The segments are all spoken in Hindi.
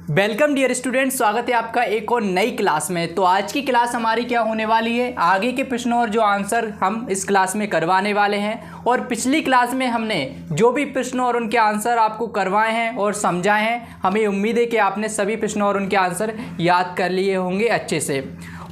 वेलकम डियर स्टूडेंट, स्वागत है आपका एक और नई क्लास में। तो आज की क्लास हमारी क्या होने वाली है, आगे के प्रश्नों और जो आंसर हम इस क्लास में करवाने वाले हैं। और पिछली क्लास में हमने जो भी प्रश्न और उनके आंसर आपको करवाए हैं और समझाए हैं, हमें उम्मीद है कि आपने सभी प्रश्न और उनके आंसर याद कर लिए होंगे अच्छे से।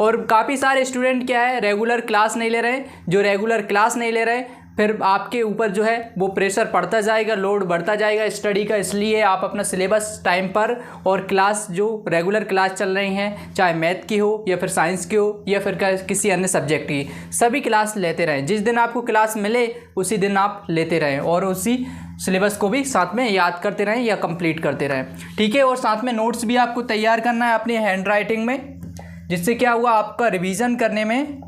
और काफ़ी सारे स्टूडेंट क्या है, रेगुलर क्लास नहीं ले रहे। जो रेगुलर क्लास नहीं ले रहे, फिर आपके ऊपर जो है वो प्रेशर पड़ता जाएगा, लोड बढ़ता जाएगा स्टडी का। इसलिए आप अपना सिलेबस टाइम पर और क्लास जो रेगुलर क्लास चल रही हैं, चाहे मैथ की हो या फिर साइंस की हो या फिर किसी अन्य सब्जेक्ट की, सभी क्लास लेते रहें। जिस दिन आपको क्लास मिले उसी दिन आप लेते रहें और उसी सिलेबस को भी साथ में याद करते रहें या कंप्लीट करते रहें, ठीक है। और साथ में नोट्स भी आपको तैयार करना है अपनी हैंड राइटिंग में, जिससे क्या हुआ, आपका रिवीजन करने में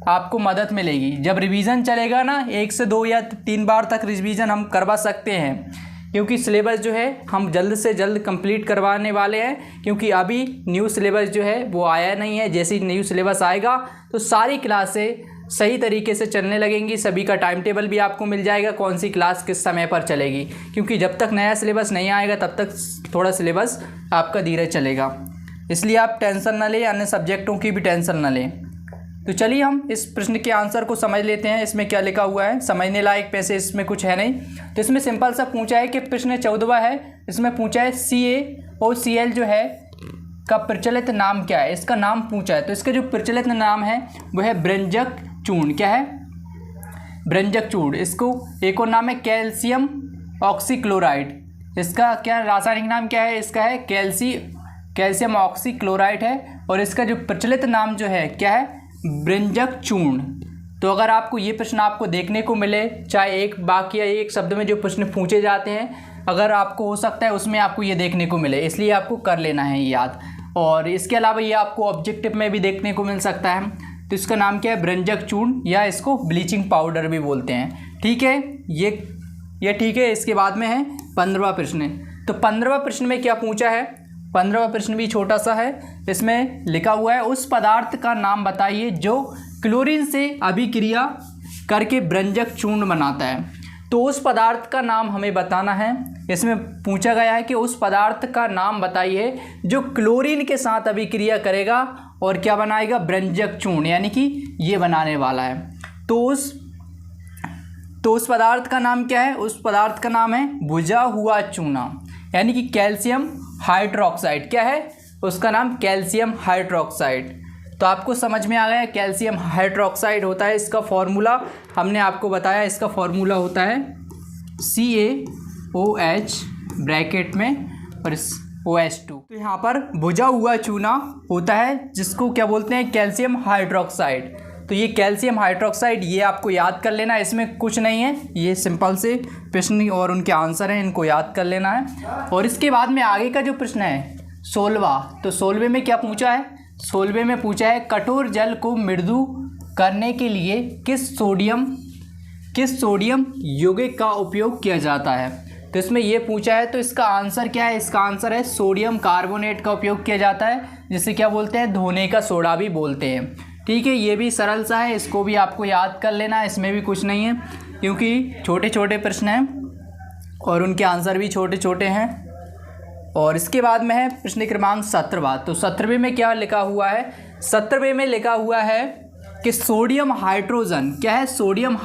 आपको मदद मिलेगी। जब रिवीजन चलेगा ना, 1 से 2 या 3 बार तक रिवीजन हम करवा सकते हैं, क्योंकि सिलेबस जो है हम जल्द से जल्द कंप्लीट करवाने वाले हैं। क्योंकि अभी न्यू सिलेबस जो है वो आया नहीं है। जैसे ही न्यू सिलेबस आएगा तो सारी क्लासें सही तरीके से चलने लगेंगी। सभी का टाइम टेबल भी आपको मिल जाएगा, कौन सी क्लास किस समय पर चलेगी। क्योंकि जब तक नया सिलेबस नहीं आएगा तब तक थोड़ा सिलेबस आपका धीरे चलेगा। इसलिए आप टेंशन ना लें, अन्य सब्जेक्टों की भी टेंशन ना लें। तो चलिए हम इस प्रश्न के आंसर को समझ लेते हैं। इसमें क्या लिखा हुआ है, समझने लायक पैसे इसमें कुछ है नहीं। तो इसमें सिंपल सा पूछा है कि प्रश्न 14वां है, इसमें पूछा है CaOCl जो है का प्रचलित नाम क्या है, इसका नाम पूछा है। तो इसका जो प्रचलित नाम है वो है ब्रंजक चूर्ण। क्या है? ब्रंजक चूर्ण। इसको एक और नाम है कैल्शियम ऑक्सीक्लोराइड। इसका क्या रासायनिक नाम क्या है? इसका है कैल्शियम ऑक्सीक्लोराइड है। और इसका जो प्रचलित नाम जो है क्या है? ब्रंजक चूर्ण। तो अगर आपको ये प्रश्न आपको देखने को मिले, चाहे एक वाक्य या एक शब्द में जो प्रश्न पूछे जाते हैं, अगर आपको हो सकता है उसमें आपको ये देखने को मिले, इसलिए आपको कर लेना है याद। और इसके अलावा ये आपको ऑब्जेक्टिव में भी देखने को मिल सकता है। तो इसका नाम क्या है? ब्रंजक चूर्ण, या इसको ब्लीचिंग पाउडर भी बोलते हैं, ठीक है। ये ठीक है। इसके बाद में है 15वां प्रश्न। तो 15वां प्रश्न में क्या पूछा है? 15वां प्रश्न भी छोटा सा है। इसमें लिखा हुआ है उस पदार्थ का नाम बताइए जो क्लोरीन से अभिक्रिया करके ब्रंजक चूर्ण बनाता है। तो उस पदार्थ का नाम हमें बताना है। इसमें पूछा गया है कि उस पदार्थ का नाम बताइए जो क्लोरीन के साथ अभिक्रिया करेगा और क्या बनाएगा? ब्रंजक चूर्ण, यानी कि ये बनाने वाला है। तो उस पदार्थ का नाम क्या है? उस पदार्थ का नाम है भुजा हुआ चूना, यानी कि कैल्शियम हाइड्रोक्साइड। क्या है उसका नाम? Calcium hydroxide. तो आपको समझ में आ गया कैल्शियम हाइड्रोक्साइड होता है। इसका फॉर्मूला हमने आपको बताया, इसका फॉर्मूला होता है CaOH ब्रैकेट में और OH2। तो यहाँ पर भुजा हुआ चूना होता है जिसको क्या बोलते हैं? Calcium hydroxide. तो ये कैल्शियम हाइड्रोक्साइड, ये आपको याद कर लेना है। इसमें कुछ नहीं है, ये सिंपल से प्रश्न और उनके आंसर हैं, इनको याद कर लेना है। और इसके बाद में आगे का जो प्रश्न है 16वां, तो 16वें में क्या पूछा है? 16वें में पूछा है कठोर जल को मृदु करने के लिए किस सोडियम यौगिक का उपयोग किया जाता है। तो इसमें ये पूछा है, तो इसका आंसर क्या है? इसका आंसर है सोडियम कार्बोनेट का उपयोग किया जाता है, जिसे क्या बोलते हैं? धोने का सोडा भी बोलते हैं, ठीक है। ये भी सरल सा है, इसको भी आपको याद कर लेना है। इसमें भी कुछ नहीं है, क्योंकि छोटे छोटे प्रश्न हैं और उनके आंसर भी छोटे छोटे हैं। और इसके बाद में है प्रश्न क्रमांक 17वां। तो 17वें में क्या लिखा हुआ है? 17वें में लिखा हुआ है कि सोडियम हाइड्रोजन, क्या है? सोडियम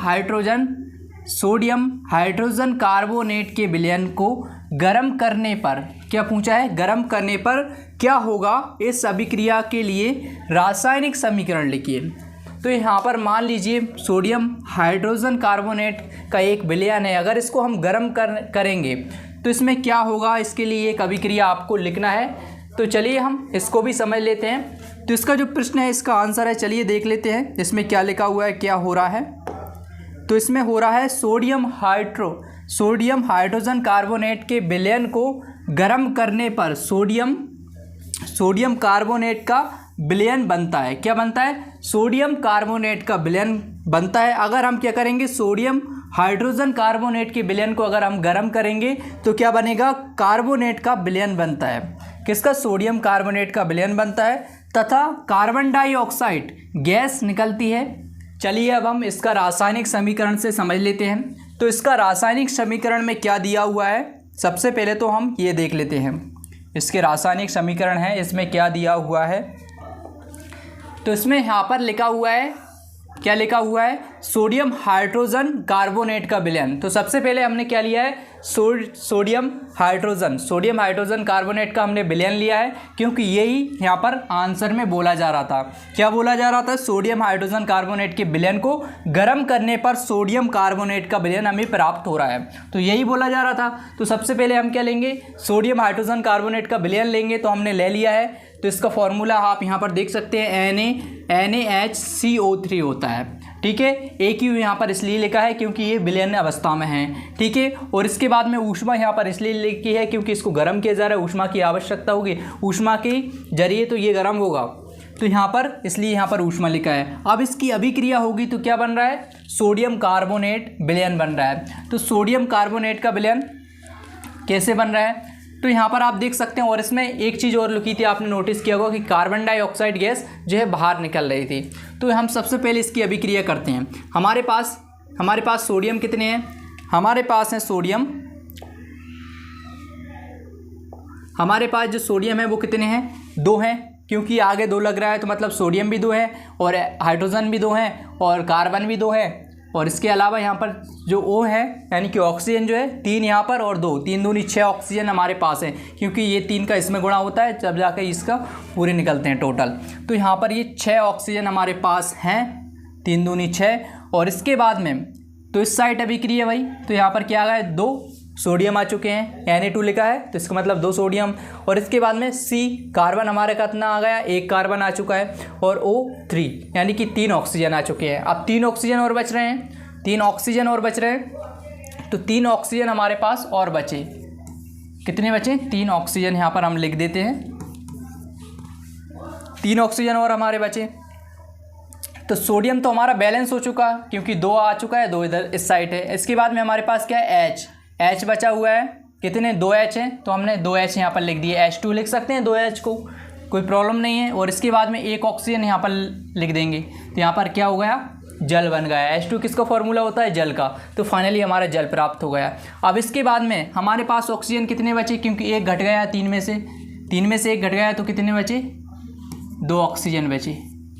हाइड्रोजन कार्बोनेट के विलयन को गर्म करने पर, क्या पूछा है? गर्म करने पर क्या होगा? इस अभिक्रिया के लिए रासायनिक समीकरण लिखिए। तो यहाँ पर मान लीजिए सोडियम हाइड्रोजन कार्बोनेट का एक विलयन है, अगर इसको हम गर्म करेंगे तो इसमें क्या होगा? इसके लिए एक अभिक्रिया आपको लिखना है। तो चलिए हम इसको भी समझ लेते हैं। तो इसका जो प्रश्न है इसका आंसर है, चलिए देख लेते हैं इसमें क्या लिखा हुआ है, क्या हो रहा है। तो इसमें हो रहा है सोडियम हाइड्रोजन कार्बोनेट के विलयन को गर्म करने पर सोडियम कार्बोनेट का विलयन बनता है। क्या बनता है? सोडियम कार्बोनेट का विलयन बनता है। अगर हम क्या करेंगे? सोडियम हाइड्रोजन कार्बोनेट के विलयन को अगर हम गर्म करेंगे तो क्या बनेगा? कार्बोनेट का विलयन बनता है। किसका? सोडियम कार्बोनेट का विलयन बनता है तथा कार्बन डाइऑक्साइड गैस निकलती है। चलिए अब हम इसका रासायनिक समीकरण से समझ लेते हैं। तो इसका रासायनिक समीकरण में क्या दिया हुआ है, सबसे पहले तो हम ये देख लेते हैं। इसके रासायनिक समीकरण हैं, इसमें क्या दिया हुआ है। तो इसमें यहाँ पर लिखा हुआ है, क्या लिखा हुआ है, सोडियम हाइड्रोजन कार्बोनेट का विलयन। तो सबसे पहले हमने क्या लिया है, सोडियम हाइड्रोजन कार्बोनेट का हमने विलयन लिया है, क्योंकि यही यहाँ पर आंसर में बोला जा रहा था। क्या बोला जा रहा था, सोडियम हाइड्रोजन कार्बोनेट के विलयन को गर्म करने पर सोडियम कार्बोनेट का विलयन हमें प्राप्त हो रहा है, तो यही बोला जा रहा था। तो सबसे पहले हम क्या लेंगे, सोडियम हाइड्रोजन कार्बोनेट का विलयन लेंगे। तो हमने ले लिया है, तो इसका फॉर्मूला आप यहाँ पर देख सकते हैं, NaHCO3 होता है। ठीक है, एक ही यहाँ पर इसलिए लिखा है क्योंकि ये विलयन अवस्था में है। ठीक है, और इसके बाद में ऊष्मा यहाँ पर इसलिए लिखी है क्योंकि इसको गर्म किया जा रहा है, ऊष्मा की आवश्यकता होगी, ऊष्मा के जरिए तो ये गर्म होगा, तो यहाँ पर इसलिए यहाँ पर ऊष्मा लिखा है। अब इसकी अभिक्रिया होगी तो क्या बन रहा है, सोडियम कार्बोनेट विलयन बन रहा है। तो सोडियम कार्बोनेट का विलयन कैसे बन रहा है, तो यहाँ पर आप देख सकते हैं। और इसमें एक चीज़ और लिखी थी, आपने नोटिस किया होगा कि कार्बन डाइऑक्साइड गैस जो है बाहर निकल रही थी। तो हम सबसे पहले इसकी अभिक्रिया करते हैं। हमारे पास सोडियम कितने हैं, हमारे पास है सोडियम, हमारे पास जो सोडियम है वो कितने हैं, 2 हैं, क्योंकि आगे 2 लग रहा है तो मतलब सोडियम भी 2 है और हाइड्रोजन भी 2 है और कार्बन भी 2 है। और इसके अलावा यहाँ पर जो O है यानी कि ऑक्सीजन जो है 3 यहाँ पर और 2, 3 दूनी 6 ऑक्सीजन हमारे पास है, क्योंकि ये 3 का इसमें गुणा होता है जब जाकर इसका पूरे निकलते हैं टोटल। तो यहाँ पर ये 6 ऑक्सीजन हमारे पास हैं, 3 दूनी 6। और इसके बाद में तो इस साइड अभिक्रिया भाई, तो यहाँ पर क्या आ गया, 2 सोडियम आ चुके हैं, Na2 लिखा है तो इसका मतलब 2 सोडियम। और इसके बाद में C कार्बन हमारे कितना आ गया, 1 कार्बन आ चुका है और O3 यानी कि 3 ऑक्सीजन आ चुके हैं। अब 3 ऑक्सीजन और बच रहे हैं, 3 ऑक्सीजन और बच रहे हैं। तो 3 ऑक्सीजन हमारे पास और बचे, कितने बचे, 3 ऑक्सीजन यहाँ पर हम लिख देते हैं, 3 ऑक्सीजन और हमारे बचे। तो सोडियम तो हमारा बैलेंस हो चुका क्योंकि 2 आ चुका है, 2 इधर इस साइड है। इसके बाद में हमारे पास क्या है, H बचा हुआ है, कितने, 2H हैं, तो हमने 2H यहाँ पर लिख दिए, H2 लिख सकते हैं 2H को, कोई प्रॉब्लम नहीं है। और इसके बाद में 1 ऑक्सीजन यहाँ पर लिख देंगे, तो यहाँ पर क्या हो गया, जल बन गया। H2 किसका फॉर्मूला होता है, जल का, तो फाइनली हमारा जल प्राप्त हो गया। अब इसके बाद में हमारे पास ऑक्सीजन कितने बचे, क्योंकि 1 घट गया 3 में से 1 घट गया, तो कितने बचे, 2 ऑक्सीजन बचे,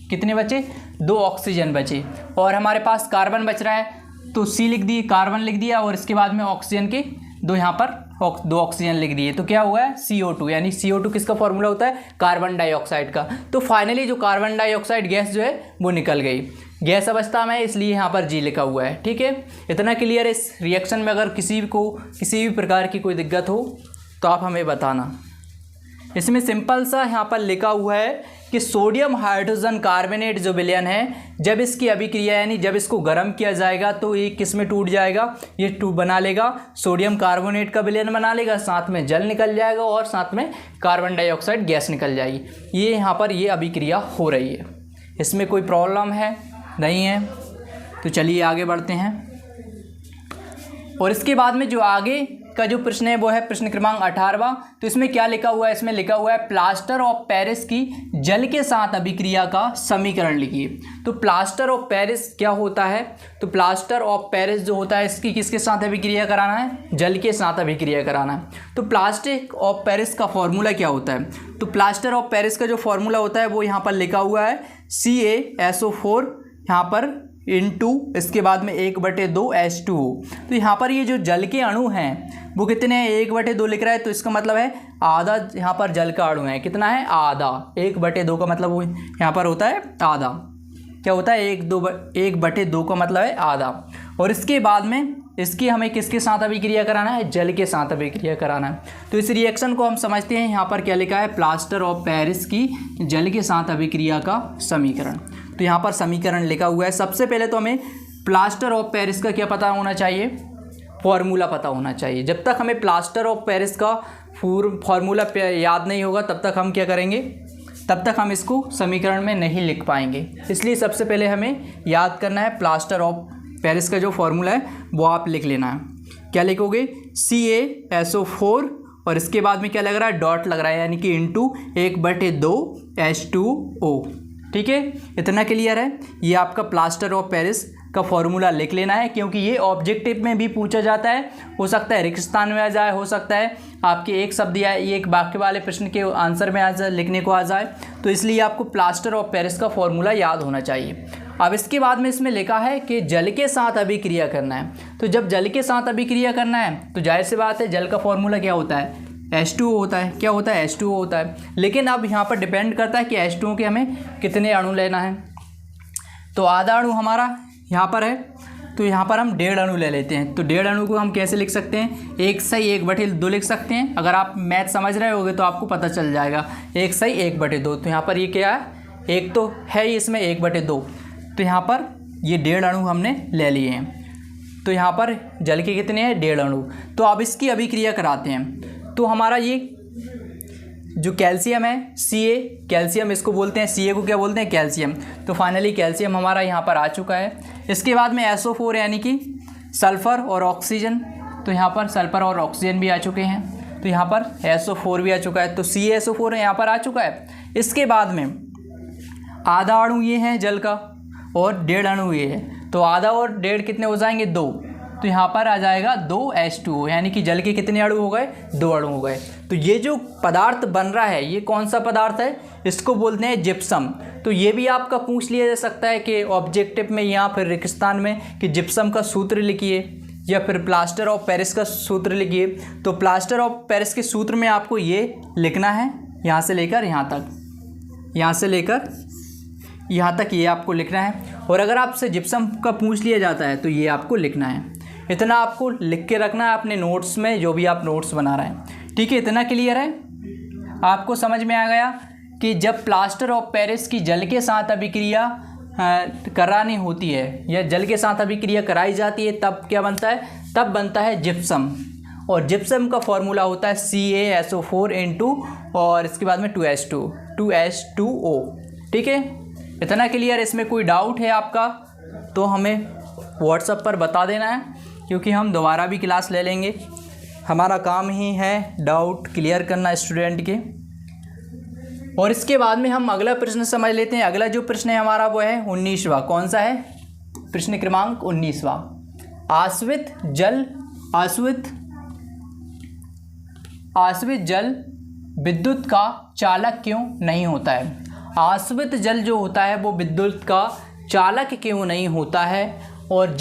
कितने बचे, 2 ऑक्सीजन बचे। और हमारे पास कार्बन बच रहा है तो C लिख दिए, कार्बन लिख दिया, और इसके बाद में ऑक्सीजन के 2 यहाँ पर 2 ऑक्सीजन लिख दिए, तो क्या हुआ है, CO2, यानी CO2 किसका फॉर्मूला होता है, कार्बन डाइऑक्साइड का। तो फाइनली जो कार्बन डाइऑक्साइड गैस जो है वो निकल गई, गैस अवस्था में, इसलिए यहाँ पर G लिखा हुआ है। ठीक है, इतना क्लियर है। इस रिएक्शन में अगर किसी भी प्रकार की कोई दिक्कत हो तो आप हमें बताना। इसमें सिंपल सा यहाँ पर लिखा हुआ है कि सोडियम हाइड्रोजन कार्बोनेट जो विलयन है, जब इसकी अभिक्रिया यानी जब इसको गर्म किया जाएगा तो ये किस में टूट जाएगा, ये बना लेगा सोडियम कार्बोनेट का विलयन बना लेगा, साथ में जल निकल जाएगा और साथ में कार्बन डाइऑक्साइड गैस निकल जाएगी। ये यहाँ पर ये अभिक्रिया हो रही है, इसमें कोई प्रॉब्लम है नहीं है। तो चलिए आगे बढ़ते हैं। और इसके बाद में जो आगे का जो प्रश्न है वो है प्रश्न क्रमांक 18वां। तो इसमें क्या लिखा हुआ है, इसमें लिखा हुआ है प्लास्टर ऑफ पेरिस की जल के साथ अभिक्रिया का समीकरण लिखिए। तो प्लास्टर ऑफ पेरिस क्या होता है, तो प्लास्टर ऑफ पेरिस जो होता है इसकी किसके साथ अभिक्रिया कराना है, जल के साथ अभिक्रिया कराना है। तो प्लास्टर ऑफ पेरिस का फॉर्मूला क्या होता है, तो प्लास्टर ऑफ पेरिस का जो फॉर्मूला होता है वो यहाँ पर लिखा हुआ है CaSO4 यहाँ पर इंटू इसके बाद में 1/2 H2O। तो यहाँ पर ये जो जल के अणु हैं वो कितने हैं, 1/2 लिख रहा है, तो इसका मतलब है आधा यहाँ पर जल का अणु है, कितना है, आधा। 1/2 का मतलब वो यहाँ पर होता है आधा, क्या होता है, 1/2 का मतलब है आधा। और इसके बाद में इसकी हमें किसके साथ अभिक्रिया कराना है, जल के साथ अभिक्रिया कराना है। तो इस रिएक्शन को हम समझते हैं, यहाँ पर क्या लिखा है, प्लास्टर ऑफ पेरिस की जल के साथ अभिक्रिया का समीकरण। तो यहाँ पर समीकरण लिखा हुआ है। सबसे पहले तो हमें प्लास्टर ऑफ पेरिस का क्या पता होना चाहिए, फॉर्मूला पता होना चाहिए। जब तक हमें प्लास्टर ऑफ पेरिस का फॉर्मूला याद नहीं होगा तब तक हम क्या करेंगे, तब तक हम इसको समीकरण में नहीं लिख पाएंगे। इसलिए सबसे पहले हमें याद करना है प्लास्टर ऑफ पेरिस का जो फॉर्मूला है वो आप लिख लेना है। क्या लिखोगे, CaSO4 और इसके बाद में क्या लग रहा है, डॉट लग रहा है, यानी कि इंटू 1/2 H2O। ठीक है, इतना क्लियर है। ये आपका प्लास्टर ऑफ पेरिस का फॉर्मूला लिख लेना है, क्योंकि ये ऑब्जेक्टिव में भी पूछा जाता है। हो सकता है रेगिस्तान में आ जाए, हो सकता है आपके एक शब्द या एक वाक्य वाले प्रश्न के आंसर में आ जाए, लिखने को आ जाए। तो इसलिए आपको प्लास्टर ऑफ पेरिस का फॉर्मूला याद होना चाहिए। अब इसके बाद में इसमें लिखा है कि जल के साथ अभिक्रिया करना है। तो जब जल के साथ अभिक्रिया करना है तो जाहिर सी बात है जल का फॉर्मूला क्या होता है, H2O होता है। क्या होता है? H2O होता है। लेकिन अब यहाँ पर डिपेंड करता है कि H2O के हमें कितने अणु लेना है। तो आधा अणु हमारा यहाँ पर है, तो यहाँ पर हम 1.5 अणु ले लेते हैं। तो 1.5 अणु को हम कैसे लिख सकते हैं? 1/1/2 लिख सकते हैं। अगर आप मैथ समझ रहे होगे तो आपको पता चल जाएगा। 1/1/2। तो यहाँ पर ये क्या है? एक तो है इसमें 1/2। तो यहाँ पर ये 1.5 अणु हमने ले लिए हैं। तो यहाँ पर जल के कितने हैं? 1.5 अणु। तो अब इसकी अभिक्रिया कराते हैं। तो हमारा ये जो कैल्शियम है Ca, कैल्शियम इसको बोलते हैं, Ca को क्या बोलते हैं? कैल्शियम। तो फाइनली कैल्शियम हमारा यहाँ पर आ चुका है। इसके बाद में SO4 यानी कि सल्फ़र और ऑक्सीजन। तो यहाँ पर सल्फ़र और ऑक्सीजन भी आ चुके हैं। तो यहाँ पर SO4 भी आ चुका है। तो CaSO4 यहाँ पर आ चुका है। इसके बाद में आधा अणु ये है जल का और 1.5 अणु ये है। तो आधा और 1.5 कितने हो जाएंगे? 2। तो यहाँ पर आ जाएगा 2H2O, यानी कि जल के कितने अणु हो गए? 2 अणु हो गए। तो ये जो पदार्थ बन रहा है ये कौन सा पदार्थ है? इसको बोलते हैं जिप्सम। तो ये भी आपका पूछ लिया जा सकता है कि ऑब्जेक्टिव में या फिर रेगिस्तान में कि जिप्सम का सूत्र लिखिए या फिर प्लास्टर ऑफ पेरिस का सूत्र लिखिए। तो प्लास्टर ऑफ पेरिस के सूत्र में आपको ये लिखना है, यहाँ से लेकर यहाँ तक, यहाँ से लेकर यहाँ तक ये आपको लिखना है। और अगर आपसे जिप्सम का पूछ लिया जाता है तो ये आपको लिखना है। इतना आपको लिख के रखना है अपने नोट्स में, जो भी आप नोट्स बना रहे हैं। ठीक है, इतना क्लियर है? आपको समझ में आ गया कि जब प्लास्टर ऑफ पेरिस की जल के साथ अभिक्रिया करानी होती है या जल के साथ अभिक्रिया कराई जाती है तब क्या बनता है? तब बनता है जिप्सम। और जिप्सम का फॉर्मूला होता है CaSO4 इंटू और इसके बाद में 2H2O। ठीक है, इतना क्लियर? इसमें कोई डाउट है आपका तो हमें व्हाट्सएप पर बता देना है, क्योंकि हम दोबारा भी क्लास ले लेंगे। हमारा काम ही है डाउट क्लियर करना स्टूडेंट के। और इसके बाद में हम अगला प्रश्न समझ लेते हैं। अगला जो प्रश्न है हमारा वो है 19वां। कौन सा है? प्रश्न क्रमांक 19वां। आश्रित जल विद्युत का चालक क्यों नहीं होता है? आश्रित जल जो होता है वो विद्युत का चालक क्यों नहीं होता है? और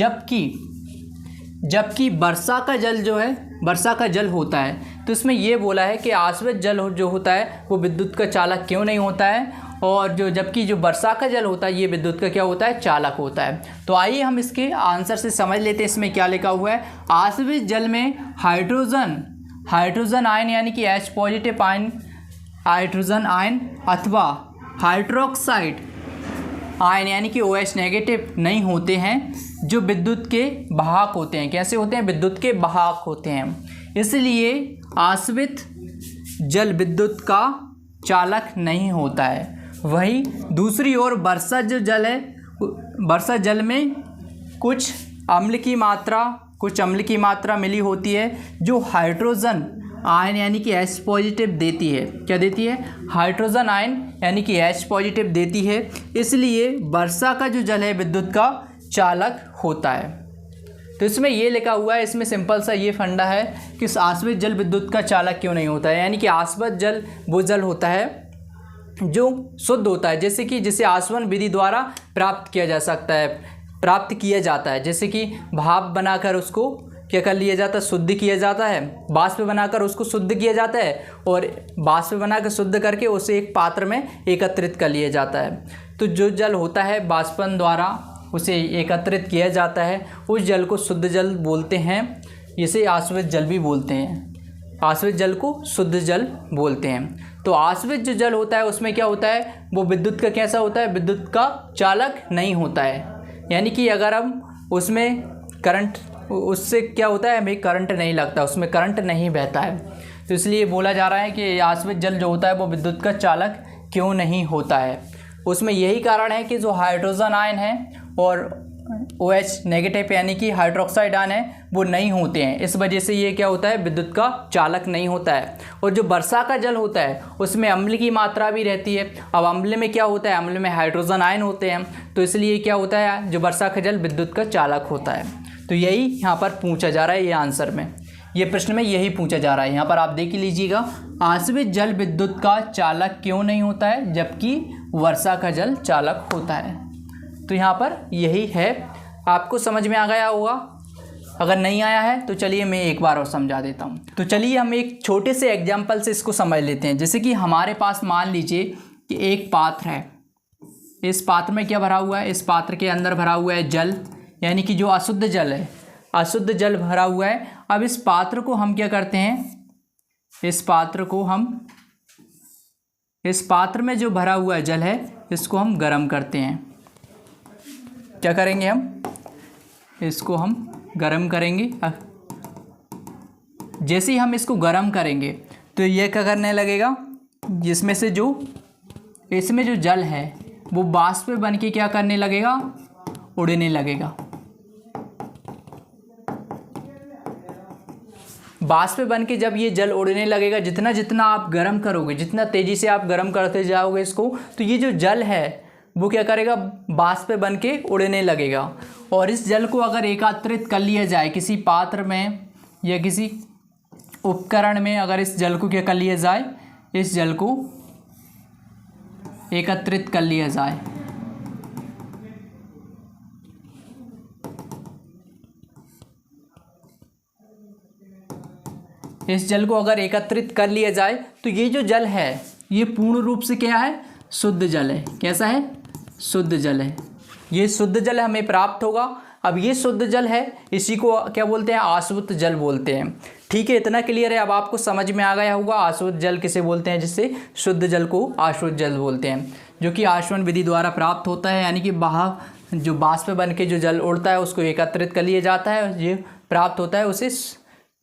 जबकि वर्षा का जल जो है, वर्षा का जल होता है, तो इसमें ये बोला है कि आश्रित जल जो होता है वो विद्युत का चालक क्यों नहीं होता है। और जबकि जो वर्षा का जल होता है ये विद्युत का क्या होता है? चालक होता है। तो आइए हम इसके आंसर से समझ लेते हैं इसमें क्या लिखा हुआ है। आश्रित जल में हाइड्रोजन आयन यानी कि H positive ion, hydrogen ion अथवा हाइड्रोक्साइड आयन यानी कि OH नेगेटिव नहीं होते हैं, जो विद्युत के वाहक होते हैं। कैसे होते हैं? विद्युत के वाहक होते हैं। इसलिए आश्रित जल विद्युत का चालक नहीं होता है। वही दूसरी ओर वर्षा जो जल है, वर्षा जल में कुछ अम्ल की मात्रा मिली होती है, जो हाइड्रोजन आयन यानी कि H पॉजिटिव देती है। क्या देती है? हाइड्रोजन आयन यानी कि H पॉजिटिव देती है। इसलिए वर्षा का जो जल है विद्युत का चालक होता है। तो इसमें ये लिखा हुआ है, इसमें सिंपल सा ये फंडा है कि आश्रित जल विद्युत का चालक क्यों नहीं होता है। यानी कि आश्रित जल वो जल होता है जो शुद्ध होता है, जैसे कि जिसे आसवन विधि द्वारा प्राप्त किया जाता है। जैसे कि भाप बनाकर उसको क्या कर लिया जाता है? शुद्ध किया जाता है। बाष्प बनाकर उसको शुद्ध किया जाता है और बाष्प बनाकर शुद्ध करके उसे एक पात्र में एकत्रित कर लिया जाता है। तो जो जल होता है बाष्पन द्वारा उसे एकत्रित किया जाता है, उस जल को शुद्ध जल बोलते हैं। इसे आश्रित जल भी बोलते हैं। आश्रित जल को शुद्ध जल बोलते हैं। तो आश्रित जो जल होता है उसमें क्या होता है? वो विद्युत का कैसा होता है? विद्युत का चालक नहीं होता है। यानी कि अगर हम उसमें करंट, उससे क्या होता है? हमें करंट नहीं लगता, उसमें करंट नहीं बहता है। तो इसलिए बोला जा रहा है कि आश्रित जल जो होता है वो विद्युत का चालक क्यों नहीं होता है। उसमें यही कारण है कि जो हाइड्रोजन आयन है और OH नेगेटिव यानी कि हाइड्रोक्साइड आयन है वो नहीं होते हैं। इस वजह से ये क्या होता है, विद्युत का चालक नहीं होता है। और जो वर्षा का जल होता है उसमें अम्ल की मात्रा भी रहती है। अब अम्ल में क्या होता है, अम्ल में हाइड्रोजन आयन होते हैं, तो इसलिए क्या होता है, जो वर्षा का जल विद्युत का चालक होता है। तो यही यहाँ पर पूछा जा रहा है, ये आंसर में, ये प्रश्न में यही पूछा जा रहा है। यहाँ पर आप देख लीजिएगा, आश्रित जल विद्युत का चालक क्यों नहीं होता है जबकि वर्षा का जल चालक होता है। तो यहाँ पर यही है। आपको समझ में आ गया होगा। अगर नहीं आया है तो चलिए मैं एक बार और समझा देता हूँ। तो चलिए हम एक छोटे से एग्जाम्पल से इसको समझ लेते हैं। जैसे कि हमारे पास मान लीजिए कि एक पात्र है, इस पात्र में क्या भरा हुआ है, इस पात्र के अंदर भरा हुआ है जल, यानी कि जो अशुद्ध जल है, अशुद्ध जल भरा हुआ है। अब इस पात्र को हम क्या करते हैं, इस पात्र में जो भरा हुआ जल है इसको हम गर्म करते हैं। क्या करेंगे, हम इसको हम गर्म करेंगे। जैसे ही हम इसको गर्म करेंगे तो ये क्या करने लगेगा, जिसमें से जो इसमें जो जल है वो वाष्प बन के क्या करने लगेगा, उड़ने लगेगा। वाष्प बन के जब ये जल उड़ने लगेगा, जितना जितना आप गर्म करोगे, जितना तेज़ी से आप गर्म करते जाओगे इसको, तो ये जो जल है वो क्या करेगा, वाष्प बन के उड़ने लगेगा। और इस जल को अगर एकत्रित कर लिया जाए किसी पात्र में या किसी उपकरण में, अगर इस जल को क्या कर लिया जाए, इस जल को एकत्रित कर लिया जाए, इस जल को अगर एकत्रित कर लिया जाए तो ये जो जल है ये पूर्ण रूप से क्या है, शुद्ध जल है। कैसा है, शुद्ध जल है। ये शुद्ध जल हमें प्राप्त होगा। अब ये शुद्ध जल है, इसी को क्या बोलते हैं, आश्रित जल बोलते हैं। ठीक है, इतना क्लियर है। अब आपको समझ में आ गया होगा आश्रित जल किसे बोलते हैं, जिससे शुद्ध जल को आश्रित जल बोलते हैं, जो कि आश्वान विधि द्वारा प्राप्त होता है। यानी कि बाहर जो वाष्प बन के जो जल उड़ता है उसको एकत्रित कर लिया जाता है, ये प्राप्त होता है,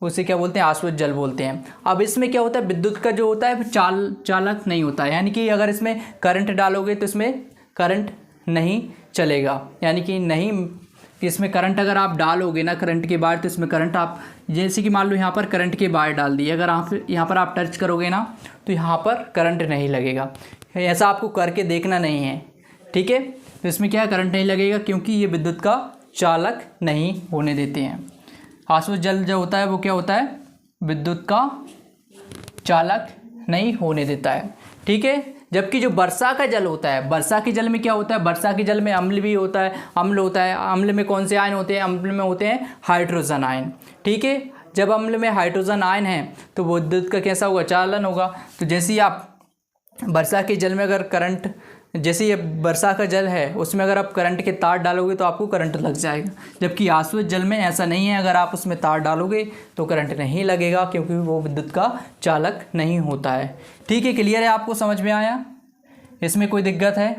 उसे क्या बोलते हैं, आश्रित जल बोलते हैं। अब इसमें क्या होता है, विद्युत का जो होता है चालक नहीं होता है। यानी कि अगर इसमें करंट डालोगे तो इसमें करंट नहीं चलेगा। यानी कि नहीं, इसमें करंट अगर आप डालोगे ना करंट के बाहर, तो इसमें करंट आप, जैसे कि मान लो यहाँ पर करंट के बाहर डाल दिए, अगर आप यहाँ पर आप टच करोगे ना तो यहाँ पर करंट नहीं लगेगा। ऐसा आपको करके देखना नहीं है, ठीक है। तो इसमें क्या करंट नहीं लगेगा, क्योंकि ये विद्युत का चालक नहीं होने देते हैं। आश्रित जल जो होता है वो क्या होता है, विद्युत का चालक नहीं होने देता है, ठीक है। जबकि जो वर्षा का जल होता है, वर्षा के जल में क्या होता है, वर्षा के जल में अम्ल भी होता है, अम्ल होता है। अम्ल में कौन से आयन होते हैं, अम्ल में होते हैं हाइड्रोजन आयन, ठीक है। जब अम्ल में हाइड्रोजन आयन है तो वो विद्युत का कैसा होगा, चालन होगा। तो जैसे ही आप वर्षा के जल में अगर करंट, जैसे ये वर्षा का जल है उसमें अगर आप करंट के तार डालोगे तो आपको करंट लग जाएगा। जबकि आश्रित जल में ऐसा नहीं है, अगर आप उसमें तार डालोगे तो करंट नहीं लगेगा, क्योंकि वो विद्युत का चालक नहीं होता है। ठीक है, क्लियर है, आपको समझ में आया। इसमें कोई दिक्कत है,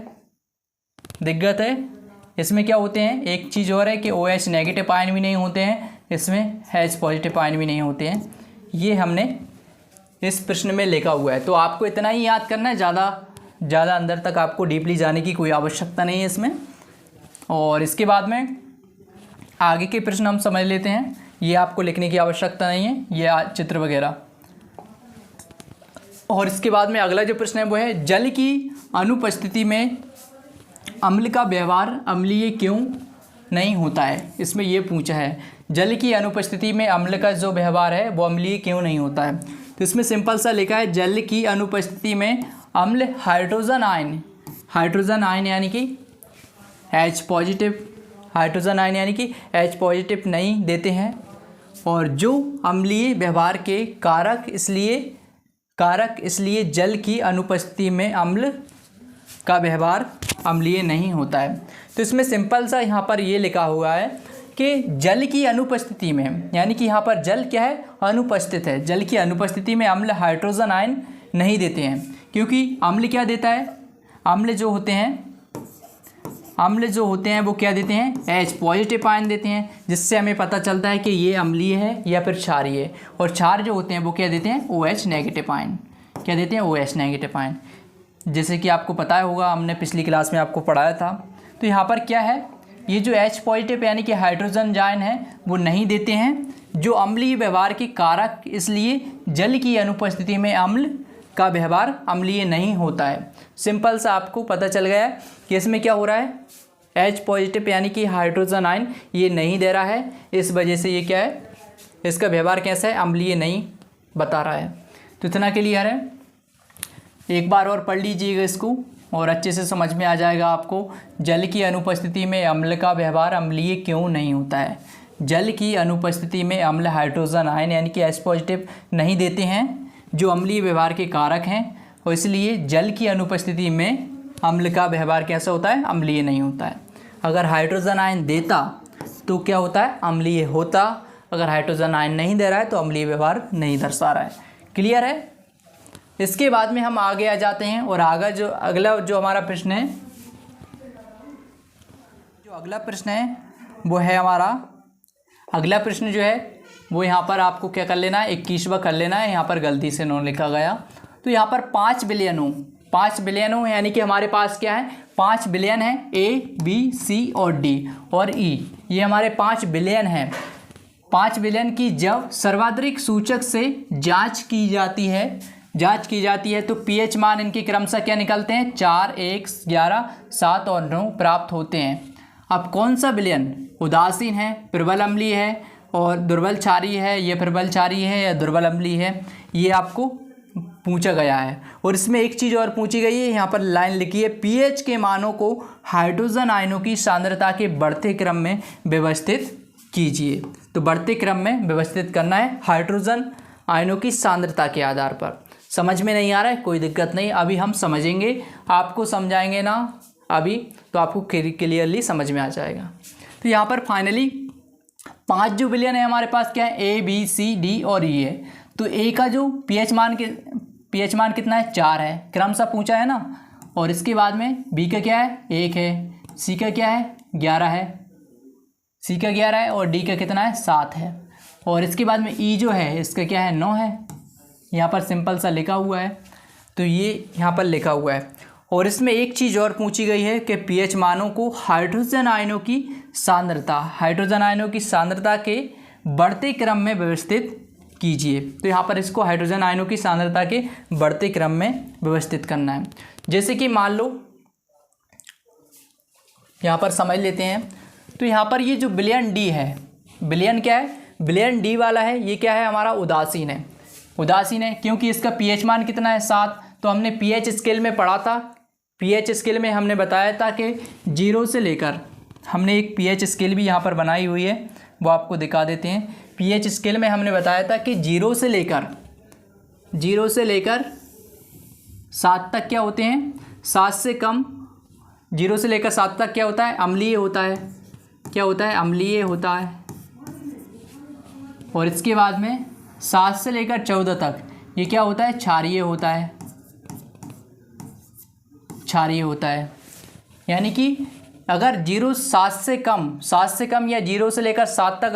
दिक्कत है इसमें क्या होते हैं, एक चीज़ और है कि OH नेगेटिव आयन भी नहीं होते हैं, इसमें H पॉजिटिव आयन भी नहीं होते हैं। ये हमने इस प्रश्न में लिखा हुआ है। तो आपको इतना ही याद करना है, ज़्यादा अंदर तक आपको डीपली जाने की कोई आवश्यकता नहीं है इसमें। और इसके बाद में आगे के प्रश्न हम समझ लेते हैं, ये आपको लिखने की आवश्यकता नहीं है, ये चित्र वगैरह। और इसके बाद में अगला जो प्रश्न है वो है, जल की अनुपस्थिति में अम्ल का व्यवहार अम्लीय क्यों नहीं होता है। इसमें ये पूछा है, जल की अनुपस्थिति में अम्ल का जो व्यवहार है वो अम्लीय क्यों नहीं होता है। तो इसमें सिंपल सा लिखा है, जल की अनुपस्थिति में अम्ल हाइड्रोजन आयन यानी कि H पॉजिटिव, हाइड्रोजन आयन यानी कि H पॉजिटिव नहीं देते हैं। और जो अम्लीय व्यवहार के कारक इसलिए जल की अनुपस्थिति में अम्ल का व्यवहार अम्लीय नहीं होता है। तो इसमें सिंपल सा यहाँ पर ये लिखा हुआ है कि जल की अनुपस्थिति में, यानी कि यहाँ पर जल क्या है, अनुपस्थित है। जल की अनुपस्थिति में अम्ल हाइड्रोजन आयन नहीं देते हैं, क्योंकि अम्ल क्या देता है, अम्ल जो होते हैं वो क्या देते हैं, H पॉजिटिव आयन देते हैं, जिससे हमें पता चलता है कि ये अम्लीय है या फिर क्षारीय है। और क्षार जो होते हैं वो क्या देते हैं, OH नेगेटिव आयन। क्या देते हैं, OH नेगेटिव आयन। जैसे कि आपको पता होगा, हमने पिछली क्लास में आपको पढ़ाया था। तो यहाँ पर क्या है, ये जो H पॉजिटिव यानी कि हाइड्रोजन आयन है वो नहीं देते हैं, जो अम्लीय व्यवहार के कारक, इसलिए जल की अनुपस्थिति में अम्ल का व्यवहार अम्लीय नहीं होता है। सिंपल सा आपको पता चल गया है कि इसमें क्या हो रहा है, H पॉजिटिव यानी कि हाइड्रोजन आयन ये नहीं दे रहा है, इस वजह से ये क्या है, इसका व्यवहार कैसा है, अम्लीय नहीं बता रहा है। तो इतना क्लियर है। एक बार और पढ़ लीजिएगा इसको और अच्छे से समझ में आ जाएगा आपको। जल की अनुपस्थिति में अम्ल का व्यवहार अम्लीय क्यों नहीं होता है। जल की अनुपस्थिति में अम्ल हाइड्रोजन आयन यानी कि H पॉजिटिव नहीं देते हैं, जो अम्लीय व्यवहार के कारक हैं, और इसलिए जल की अनुपस्थिति में अम्ल का व्यवहार कैसा होता है, अम्लीय नहीं होता है। अगर हाइड्रोजन आयन देता तो क्या होता है, अम्लीय होता। अगर हाइड्रोजन आयन नहीं दे रहा है तो अम्लीय व्यवहार नहीं दर्शा रहा है। क्लियर है। इसके बाद में हम आगे आ जाते हैं और आगे जो अगला जो हमारा प्रश्न है, जो अगला प्रश्न है वो है हमारा, अगला प्रश्न जो है वो यहाँ पर आपको क्या कर लेना है, 21वां कर लेना है। यहाँ पर गलती से नो लिखा गया। तो यहाँ पर 5 बिलियन हो यानी कि हमारे पास क्या है, 5 बिलियन है, A, B, C और D और E, ये हमारे 5 बिलियन हैं। 5 बिलियन की जब सर्वाधिक सूचक से जांच की जाती है तो pH मान इनके क्रमशः क्या निकलते हैं, 4, 1, 11, 7 और 9 प्राप्त होते हैं। अब कौन सा विलयन उदासीन है, प्रबल अम्लीय है और दुर्बल क्षारीय है, ये प्रबल क्षारीय है या दुर्बल अम्लीय है, ये आपको पूछा गया है। और इसमें एक चीज़ और पूछी गई है, यहाँ पर लाइन लिखी है, pH के मानों को हाइड्रोजन आयनों की सांद्रता के बढ़ते क्रम में व्यवस्थित कीजिए। तो बढ़ते क्रम में व्यवस्थित करना है हाइड्रोजन आयनों की सांद्रता के आधार पर। समझ में नहीं आ रहा है, कोई दिक्कत नहीं, अभी हम समझेंगे, आपको समझाएंगे ना अभी, तो आपको क्लियरली समझ में आ जाएगा। तो यहाँ पर फाइनली 5 जो विलयन है हमारे पास क्या है, A, B, C, D और E है। तो A का जो pH मान कितना है, 4 है, क्रमशः पूछा है ना। और इसके बाद में B का क्या है, 1 है, C का क्या है, 11 है, C का 11 है और D का कितना है, 7 है। और इसके बाद में E जो है इसका क्या है, 9 है। यहाँ पर सिंपल सा लिखा हुआ है, तो ये यहाँ पर लिखा हुआ है। और इसमें एक चीज़ और पूछी गई है कि pH मानों को हाइड्रोजन आयनों की सांद्रता के बढ़ते क्रम में व्यवस्थित कीजिए। तो यहाँ पर इसको हाइड्रोजन आयनों की सांद्रता के बढ़ते क्रम में व्यवस्थित करना है। जैसे कि मान लो यहाँ पर समझ लेते हैं, तो यहाँ पर ये जो विलयन D है, विलयन क्या है, विलयन D वाला है, ये क्या है हमारा, उदासीन है, क्योंकि इसका pH मान कितना है, 7। तो हमने pH स्केल में पढ़ा था, pH स्केल में हमने बताया था कि 0 से लेकर, हमने एक pH स्केल भी यहाँ पर बनाई हुई है, वो आपको दिखा देते हैं। pH स्केल में हमने बताया था कि 0 से लेकर 7 तक क्या होते हैं, 7 से कम, 0 से लेकर 7 तक क्या होता है, अम्लीय होता है। क्या होता है, अम्लीय होता है। और इसके बाद में 7 से लेकर 14 तक ये क्या होता है, क्षारीय होता है। यानी कि अगर 7 से कम या 0 से लेकर 7 तक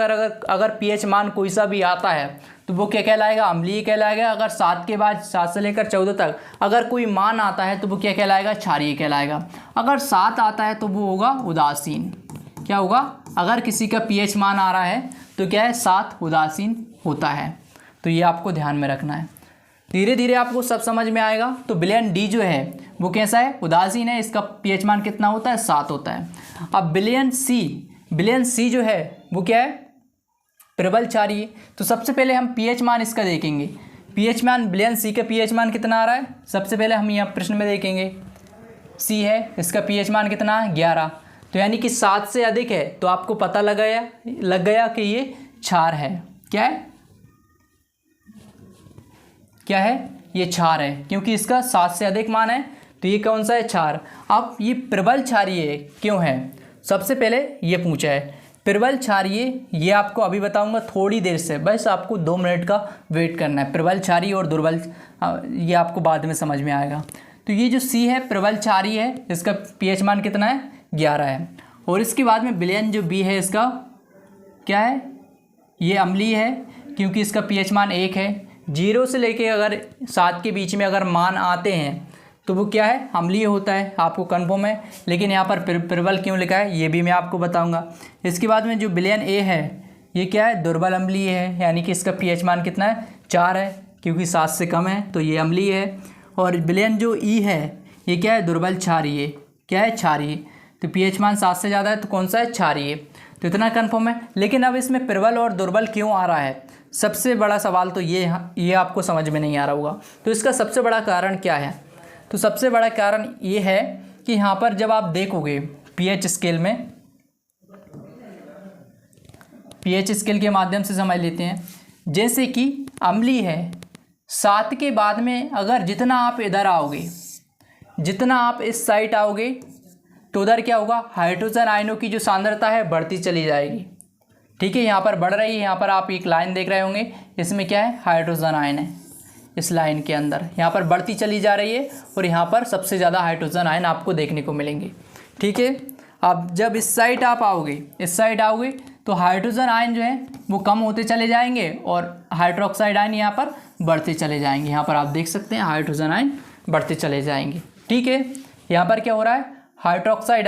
अगर pH मान कोई सा भी आता है तो वो क्या कहलाएगा, अम्लीय कहलाएगा। अगर 7 के बाद 7 से लेकर 14 तक अगर कोई मान आता है तो वो क्या कहलाएगा, क्षारीय कहलाएगा। अगर 7 आता है तो वो होगा उदासीन। क्या होगा, अगर किसी का pH मान आ रहा है तो क्या है, 7 उदासीन होता है। तो ये आपको ध्यान में रखना है, धीरे धीरे आपको सब समझ में आएगा। तो विलयन D जो है वो कैसा है, उदासीन है, इसका pH मान कितना होता है, 7 होता है। अब विलयन C जो है वो क्या है, प्रबल क्षारीय। तो सबसे पहले हम pH मान इसका देखेंगे। pH मान विलयन C का pH मान कितना आ रहा है, सबसे पहले हम यहाँ प्रश्न में देखेंगे। C है, इसका pH मान कितना है, 11। तो यानी कि 7 से अधिक है, तो आपको पता लग गया कि ये क्षार है। क्या है, ये क्षार है, क्योंकि इसका 7 से अधिक मान है, तो ये कौन सा है, क्षार। अब ये प्रबल क्षारीय क्यों है, सबसे पहले ये पूछा है। प्रबल क्षारीय ये आपको अभी बताऊंगा थोड़ी देर से, बस आपको 2 मिनट का वेट करना है। प्रबल क्षारीय और दुर्बल, ये आपको बाद में समझ में आएगा। तो ये जो C है प्रबल क्षारीय है, इसका pH मान कितना है, 11 है। और इसके बाद में विलयन जो B है इसका क्या है, ये अम्लीय है, क्योंकि इसका pH मान 1 है। 0 से लेके अगर 7 के बीच में अगर मान आते हैं तो वो क्या है, अम्लीय होता है, आपको कन्फर्म है। लेकिन यहाँ पर प्रबल क्यों लिखा है ये भी मैं आपको बताऊँगा। इसके बाद में जो विलयन ए है ये क्या है, दुर्बल अम्लीय है, यानी कि इसका pH मान कितना है, 4 है, क्योंकि 7 से कम है तो ये अम्लीय है। और विलयन जो ई है ये क्या है, दुर्बल क्षारीय, क्या है, क्षारीय। तो pH मान 7 से ज़्यादा है तो कौन सा है, क्षारीय। तो इतना कन्फर्म है। लेकिन अब इसमें प्रबल और दुर्बल क्यों आ रहा है, सबसे बड़ा सवाल तो ये आपको समझ में नहीं आ रहा होगा। तो इसका सबसे बड़ा कारण क्या है, तो सबसे बड़ा कारण ये है कि यहाँ पर जब आप देखोगे pH स्केल में, pH स्केल के माध्यम से समझ लेते हैं। जैसे कि अम्लीय है, 7 के बाद में अगर जितना आप इधर आओगे, जितना आप इस साइड आओगे तो उधर क्या होगा, हाइड्रोजन आयनों की जो सांद्रता है बढ़ती चली जाएगी। ठीक है, यहाँ पर बढ़ रही है। यहाँ पर आप एक लाइन देख रहे होंगे, इसमें क्या है, हाइड्रोजन आयन है। इस लाइन के अंदर यहाँ पर बढ़ती चली जा रही है और यहाँ पर सबसे ज़्यादा हाइड्रोजन आयन आपको देखने को मिलेंगे। ठीक है, अब जब इस साइड आप आओगे, इस साइड आओगे तो हाइड्रोजन आयन जो है वो कम होते चले जाएंगे और हाइड्रोक्साइड आयन यहाँ पर बढ़ते चले जाएंगे। यहाँ पर आप देख सकते हैं हाइड्रोजन आयन बढ़ते चले जाएंगे। ठीक है, यहाँ पर क्या हो रहा है, हाइड्रोक्साइड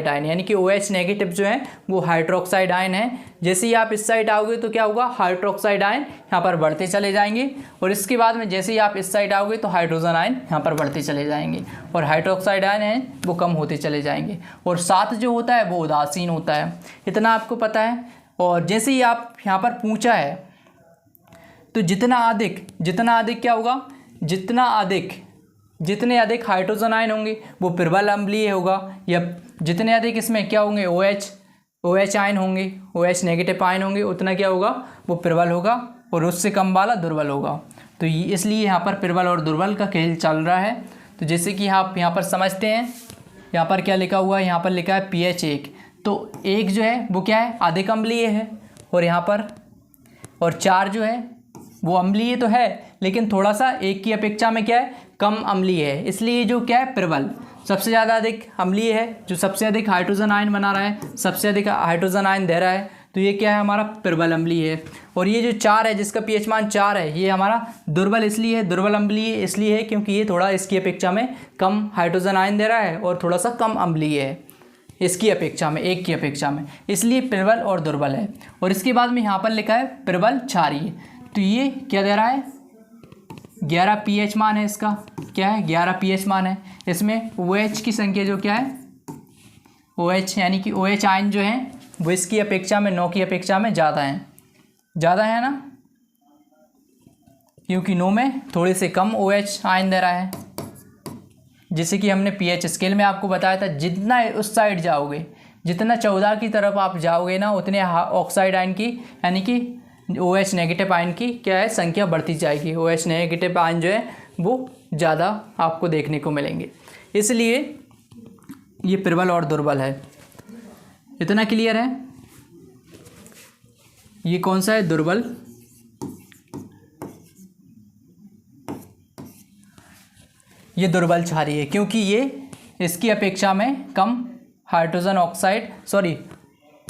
आयन यानी कि OH नेगेटिव जो है वो हाइड्रोक्साइड आयन है। जैसे ही आप इस साइड आओगे तो क्या होगा, हाइड्रोक्साइड आयन यहाँ पर बढ़ते चले जाएंगे और इसके बाद में जैसे ही आप इस साइड आओगे तो हाइड्रोजन आयन यहाँ पर बढ़ते चले जाएंगे और हाइड्रोक्साइड आयन है वो कम होते चले जाएंगे। और 7 जो होता है वो उदासीन होता है, इतना आपको पता है। और जैसे ही आप यहाँ पर पूछा है तो जितना अधिक क्या होगा, जितने अधिक हाइड्रोजन आयन होंगे वो प्रबल अम्लीय होगा, या जितने अधिक इसमें क्या होंगे, OH आयन होंगे, OH नेगेटिव आयन होंगे, उतना क्या होगा, वो प्रबल होगा और उससे कम वाला दुर्बल होगा। तो इसलिए यहाँ पर प्रबल और दुर्बल का खेल चल रहा है। तो जैसे कि आप यहाँ पर समझते हैं, यहाँ पर क्या लिखा हुआ है, यहाँ पर लिखा है pH 1, तो 1 जो है वो क्या है, अधिक अम्लीय है, और यहाँ पर और 4 जो है वो अम्लीय तो है लेकिन थोड़ा सा 1 की अपेक्षा में क्या है, कम अम्लीय है। इसलिए जो क्या है, प्रबल सबसे ज़्यादा अधिक अम्लीय है, जो सबसे अधिक हाइड्रोजन आयन बना रहा है, सबसे अधिक हाइड्रोजन आयन दे रहा है, तो ये क्या है, हमारा प्रबल अम्लीय है। और ये जो 4 है जिसका pH मान 4 है, ये हमारा दुर्बल इसलिए है, दुर्बल अम्लीय इसलिए है क्योंकि ये थोड़ा इसकी अपेक्षा में कम हाइड्रोजन आयन दे रहा है और थोड़ा सा कम अम्लीय है इसकी अपेक्षा में, 1 की अपेक्षा में, इसलिए प्रबल और दुर्बल है। और इसके बाद में यहाँ पर लिखा है प्रबल क्षारीय, तो ये क्या दे रहा है, 11 pH मान है इसका, क्या है, 11 pH मान है। इसमें OH की संख्या जो क्या है, OH यानी कि OH आयन जो है वो इसकी अपेक्षा में 9 की अपेक्षा में ज़्यादा है ना, क्योंकि 9 में थोड़े से कम OH आयन दे रहा है। जैसे कि हमने pH स्केल में आपको बताया था, जितना उस साइड जाओगे, जितना 14 की तरफ आप जाओगे ना, उतने ऑक्साइड आयन की यानी कि OH नेगेटिव आयन की क्या है, संख्या बढ़ती जाएगी। OH नेगेटिव आयन जो है वो ज़्यादा आपको देखने को मिलेंगे, इसलिए ये प्रबल और दुर्बल है। इतना क्लियर है। ये कौन सा है, दुर्बल। ये दुर्बल क्षारीय है क्योंकि ये इसकी अपेक्षा में कम हाइड्रोजन ऑक्साइड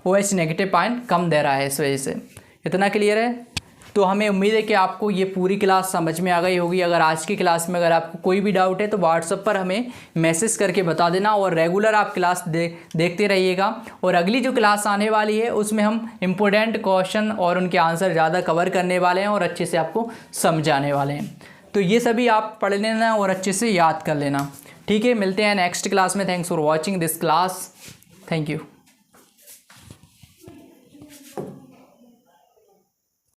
OH नेगेटिव आयन कम दे रहा है, इस वजह से। इतना क्लियर है। तो हमें उम्मीद है कि आपको ये पूरी क्लास समझ में आ गई होगी। अगर आज की क्लास में अगर आपको कोई भी डाउट है तो व्हाट्सएप पर हमें मैसेज करके बता देना, और रेगुलर आप क्लास देखते रहिएगा। और अगली जो क्लास आने वाली है उसमें हम इम्पोर्टेंट क्वेश्चन और उनके आंसर ज़्यादा कवर करने वाले हैं और अच्छे से आपको समझाने वाले हैं। तो ये सभी आप पढ़ लेना और अच्छे से याद कर लेना। ठीक है, मिलते हैं नेक्स्ट क्लास में। Thanks for watching this class. Thank you.